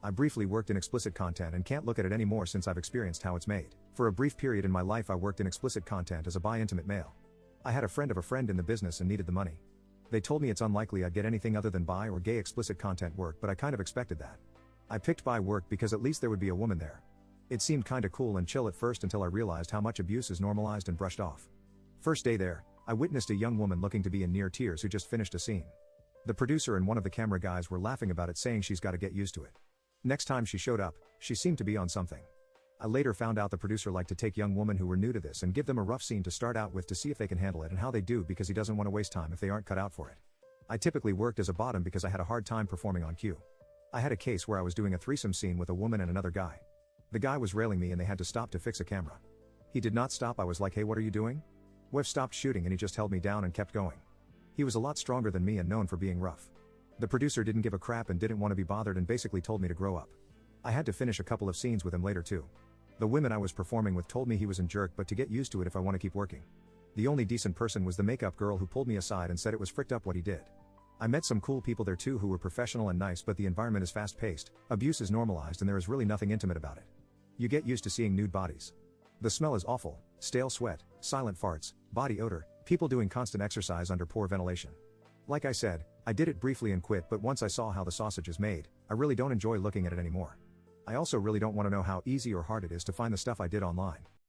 I briefly worked in explicit content and can't look at it anymore since I've experienced how it's made. For a brief period in my life I worked in explicit content as a bi-intimate male. I had a friend of a friend in the business and needed the money. They told me it's unlikely I'd get anything other than bi or gay explicit content work, but I kind of expected that. I picked bi work because at least there would be a woman there. It seemed kinda cool and chill at first until I realized how much abuse is normalized and brushed off. First day there, I witnessed a young woman looking to be in near tears who just finished a scene. The producer and one of the camera guys were laughing about it, saying she's gotta get used to it. Next time she showed up, she seemed to be on something. I later found out the producer liked to take young women who were new to this and give them a rough scene to start out with to see if they can handle it and how they do, because he doesn't want to waste time if they aren't cut out for it. I typically worked as a bottom because I had a hard time performing on cue. I had a case where I was doing a threesome scene with a woman and another guy. The guy was railing me and they had to stop to fix a camera. He did not stop. I was like, hey, what are you doing? We've stopped shooting, and he just held me down and kept going. He was a lot stronger than me and known for being rough. The producer didn't give a crap and didn't want to be bothered and basically told me to grow up. I had to finish a couple of scenes with him later too. The women I was performing with told me he was a jerk, but to get used to it if I want to keep working. The only decent person was the makeup girl who pulled me aside and said it was fricked up what he did. I met some cool people there too who were professional and nice, but the environment is fast paced, abuse is normalized, and there is really nothing intimate about it. You get used to seeing nude bodies. The smell is awful, stale sweat, silent farts, body odor, people doing constant exercise under poor ventilation. Like I said, I did it briefly and quit, but once I saw how the sausage is made, I really don't enjoy looking at it anymore. I also really don't want to know how easy or hard it is to find the stuff I did online.